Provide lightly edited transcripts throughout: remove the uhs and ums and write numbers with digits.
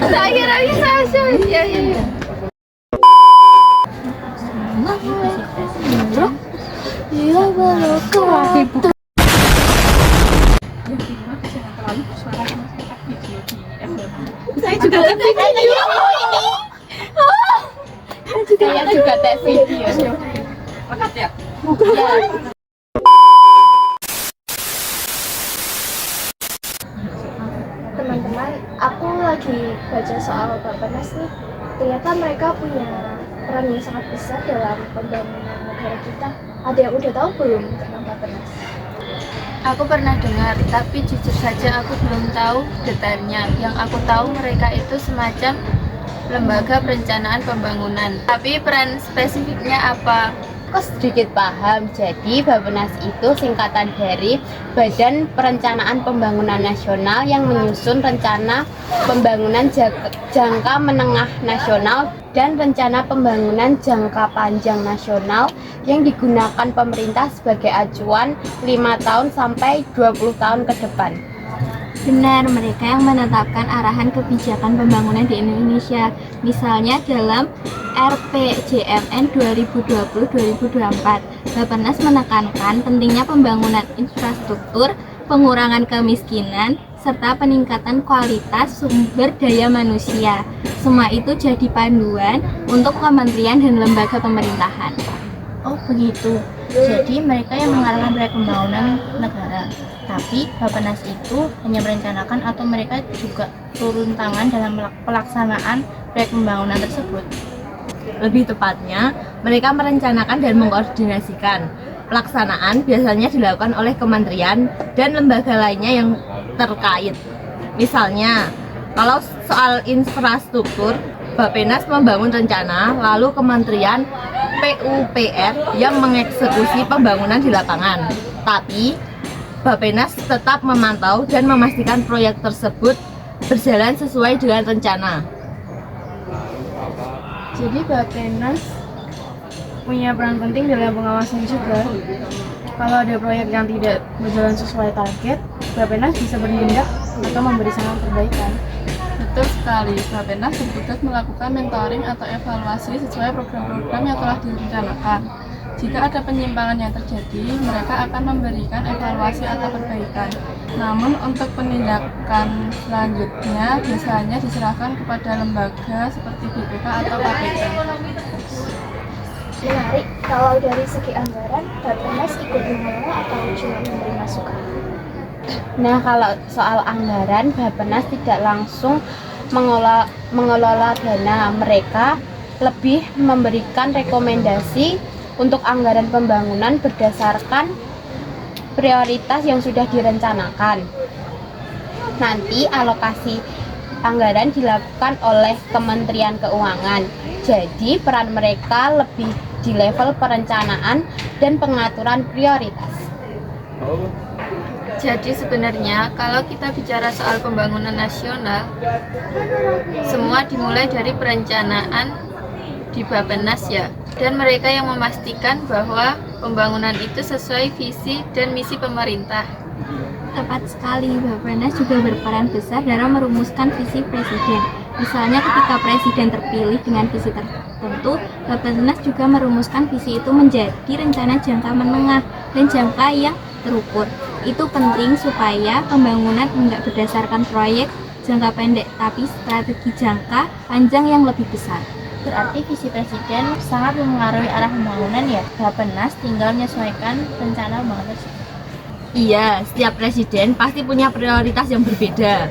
Tak kira bisa ya. Iya baru ke. Saya juga tek video ini. Saya juga tek video. Lekat ya? Teman-teman, aku lagi baca soal Bappenas nih. Ternyata mereka punya peran yang sangat besar dalam pembangunan negara kita. Ada yang udah tahu belum tentang Bappenas? Aku pernah dengar, tapi jujur saja aku belum tahu detailnya. Yang aku tahu mereka itu semacam lembaga perencanaan pembangunan. Tapi peran spesifiknya apa? Aku sedikit paham. Jadi Bappenas itu singkatan dari Badan Perencanaan Pembangunan Nasional yang menyusun rencana pembangunan jangka menengah nasional dan rencana pembangunan jangka panjang nasional yang digunakan pemerintah sebagai acuan 5 tahun sampai 20 tahun ke depan. Benar, mereka yang menetapkan arahan kebijakan pembangunan di Indonesia. Misalnya dalam RPJMN 2020-2024, Bappenas menekankan pentingnya pembangunan infrastruktur, pengurangan kemiskinan, serta peningkatan kualitas sumber daya manusia. Semua itu jadi panduan untuk kementerian dan lembaga pemerintahan. Oh begitu, jadi mereka yang mengarahkan proyek pembangunan negara. Tapi Bappenas itu hanya merencanakan atau mereka juga turun tangan dalam pelaksanaan proyek pembangunan tersebut? Lebih tepatnya, mereka merencanakan dan mengkoordinasikan. Pelaksanaan biasanya dilakukan oleh kementerian dan lembaga lainnya yang terkait. Misalnya, kalau soal infrastruktur, Bappenas membangun rencana, lalu kementerian PUPR yang mengeksekusi pembangunan di lapangan. Tapi, Bappenas tetap memantau dan memastikan proyek tersebut berjalan sesuai dengan rencana. Jadi Bappenas punya peran penting dalam pengawasan juga. Kalau ada proyek yang tidak berjalan sesuai target, Bappenas bisa bertindak atau memberi saran perbaikan. Betul sekali, Bappenas bertugas melakukan mentoring atau evaluasi sesuai program-program yang telah direncanakan. Jika ada penyimpangan yang terjadi, mereka akan memberikan evaluasi atau perbaikan. Namun untuk penindakan selanjutnya biasanya diserahkan kepada lembaga seperti BPK atau KPK. Menarik, kalau dari segi anggaran, Bappenas ikut mengelola atau cuma memberi masukan? Nah, kalau soal anggaran, Bappenas tidak langsung mengelola dana. Mereka lebih memberikan rekomendasi untuk anggaran pembangunan berdasarkan prioritas yang sudah direncanakan. Nanti alokasi anggaran dilakukan oleh Kementerian Keuangan. Jadi peran mereka lebih di level perencanaan dan pengaturan prioritas. Jadi sebenarnya kalau kita bicara soal pembangunan nasional, semua dimulai dari perencanaan di Bappenas ya. Dan mereka yang memastikan bahwa pembangunan itu sesuai visi dan misi pemerintah. Tepat sekali, Bappenas juga berperan besar dalam merumuskan visi presiden. Misalnya ketika presiden terpilih dengan visi tertentu, Bappenas juga merumuskan visi itu menjadi rencana jangka menengah dan jangka yang terukur. Itu penting supaya pembangunan tidak berdasarkan proyek jangka pendek, tapi strategi jangka panjang yang lebih besar. Berarti visi presiden sangat mempengaruhi arah pembangunan ya. Bappenas tinggal menyesuaikan rencana pembangunan tersebut. Iya, setiap presiden pasti punya prioritas yang berbeda.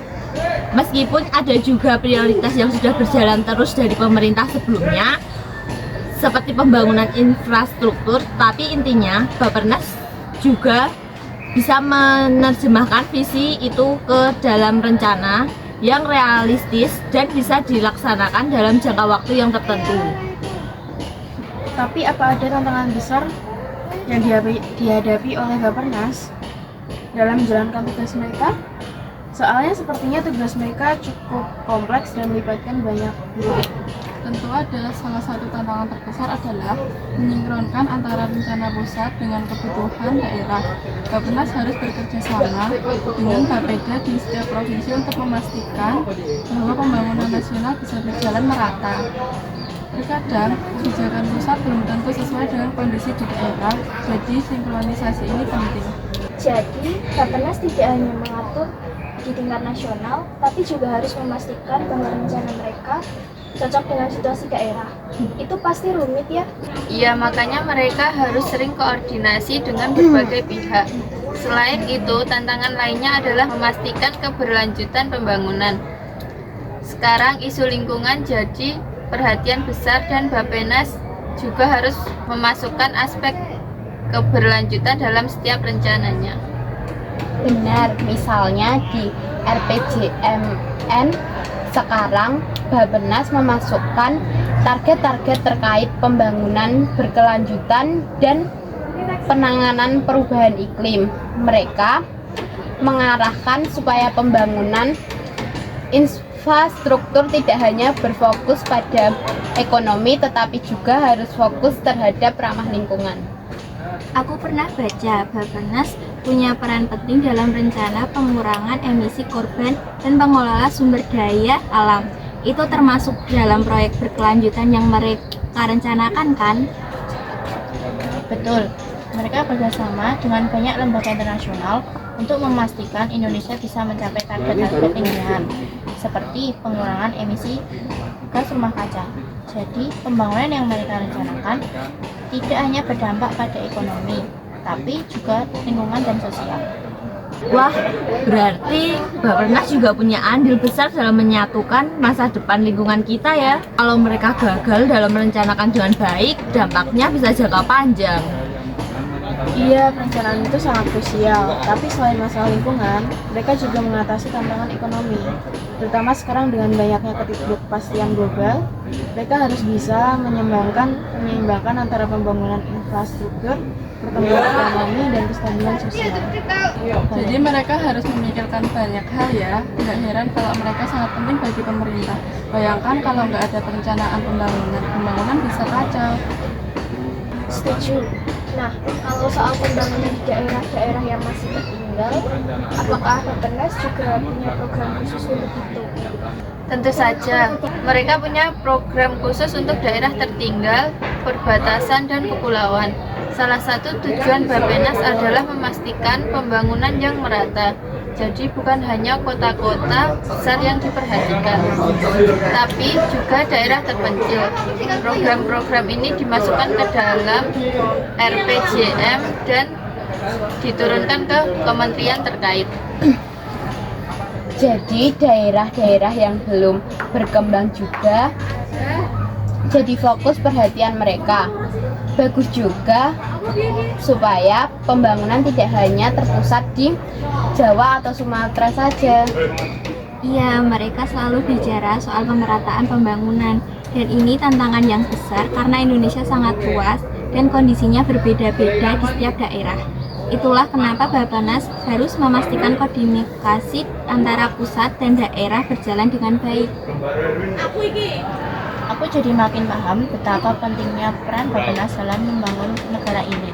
Meskipun ada juga prioritas yang sudah berjalan terus dari pemerintah sebelumnya, seperti pembangunan infrastruktur, tapi intinya Bappenas juga bisa menerjemahkan visi itu ke dalam rencana yang realistis dan bisa dilaksanakan dalam jangka waktu yang tertentu. Tapi apa ada tantangan besar yang dihadapi oleh Bappenas dalam menjalankan tugas mereka? Soalnya sepertinya tugas mereka cukup kompleks dan melibatkan banyak pihak. Tentu adalah salah satu tantangan terbesar adalah menyinkronkan antara rencana pusat dengan kebutuhan daerah. Bappenas harus bekerja sama dengan Bapeda di setiap provinsi untuk memastikan bahwa pembangunan nasional bisa berjalan merata. Terkadang, kebijakan pusat belum tentu sesuai dengan kondisi di daerah, jadi sinkronisasi ini penting. Jadi, Bappenas tidak hanya mengatur di tingkat nasional, tapi juga harus memastikan bahwa rencana mereka cocok dengan situasi daerah. Itu pasti rumit ya? Iya, makanya mereka harus sering koordinasi dengan berbagai pihak. Selain itu, tantangan lainnya adalah memastikan keberlanjutan pembangunan. Sekarang isu lingkungan jadi perhatian besar dan Bappenas juga harus memasukkan aspek keberlanjutan dalam setiap rencananya. Benar, misalnya di RPJMN sekarang Bappenas memasukkan target-target terkait pembangunan berkelanjutan dan penanganan perubahan iklim. Mereka mengarahkan supaya pembangunan infrastruktur tidak hanya berfokus pada ekonomi tetapi juga harus fokus terhadap ramah lingkungan. Aku pernah baca Bappenas punya peran penting dalam rencana pengurangan emisi karbon dan pengelola sumber daya alam. Itu termasuk dalam proyek berkelanjutan yang mereka rencanakan kan? Betul, mereka bekerjasama dengan banyak lembaga internasional untuk memastikan Indonesia bisa mencapai target-target lingkungan seperti pengurangan emisi gas rumah kaca. Jadi, pembangunan yang mereka rencanakan tidak hanya berdampak pada ekonomi, tapi juga lingkungan dan sosial. Wah, berarti Bappenas juga punya andil besar dalam menyatukan masa depan lingkungan kita ya. Kalau mereka gagal dalam merencanakan dengan baik, dampaknya bisa jangka panjang. Iya, perencanaan itu sangat krusial. Tapi selain masalah lingkungan, mereka juga mengatasi tantangan ekonomi. Terutama sekarang dengan banyaknya ketidakpastian global, mereka harus bisa menyeimbangkan antara pembangunan infrastruktur, pertumbuhan ekonomi, dan kestabilan sosial. Jadi mereka harus memikirkan banyak hal ya. Nggak heran kalau mereka sangat penting bagi pemerintah. Bayangkan kalau nggak ada perencanaan pembangunan bisa kacau. Setuju. Nah, kalau soal pembangunan di daerah-daerah yang masih tertinggal, apakah Bappenas juga punya program khusus untuk itu? Tentu saja, mereka punya program khusus untuk daerah tertinggal, perbatasan, dan kepulauan. Salah satu tujuan Bappenas adalah memastikan pembangunan yang merata. Jadi bukan hanya kota-kota besar yang diperhatikan, tapi juga daerah terpencil. Program-program ini dimasukkan ke dalam RPJM dan diturunkan ke kementerian terkait. Jadi daerah-daerah yang belum berkembang juga jadi fokus perhatian mereka. Bagus juga supaya pembangunan tidak hanya terpusat di Jawa atau Sumatera saja. Iya, mereka selalu bicara soal pemerataan pembangunan. Dan ini tantangan yang besar karena Indonesia sangat luas dan kondisinya berbeda-beda di setiap daerah. Itulah kenapa Bappenas harus memastikan komunikasi antara pusat dan daerah berjalan dengan baik. Aku jadi makin paham betapa pentingnya peran Bappenas dalam membangun negara ini.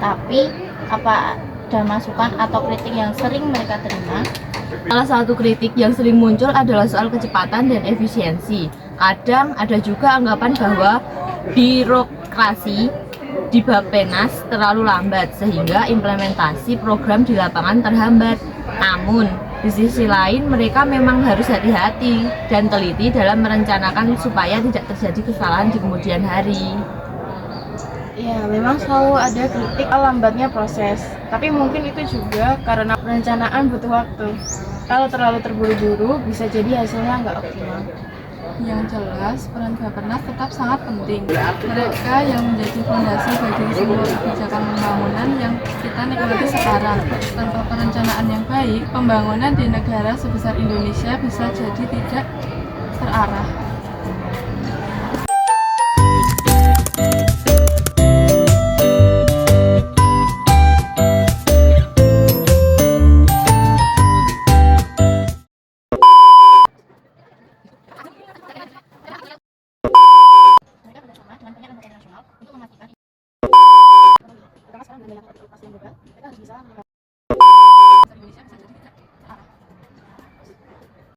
Tapi, apa ada masukan atau kritik yang sering mereka terima? Salah satu kritik yang sering muncul adalah soal kecepatan dan efisiensi. Kadang ada juga anggapan bahwa birokrasi di Bappenas terlalu lambat sehingga implementasi program di lapangan terhambat. Namun, di sisi lain mereka memang harus hati-hati dan teliti dalam merencanakan supaya tidak terjadi kesalahan di kemudian hari. Ya, memang selalu ada kritik lambatnya proses. Tapi mungkin itu juga karena perencanaan butuh waktu. Kalau terlalu terburu-buru, bisa jadi hasilnya nggak optimal. Yang jelas, peran Bappenas tetap sangat penting. Mereka yang menjadi fondasi bagi semua kebijakan pembangunan yang kita nikmati sekarang. Tanpa perencanaan yang baik, pembangunan di negara sebesar Indonesia bisa jadi tidak terarah. untuk memastikan Karena sekarang dengan adanya global, mereka harus bisa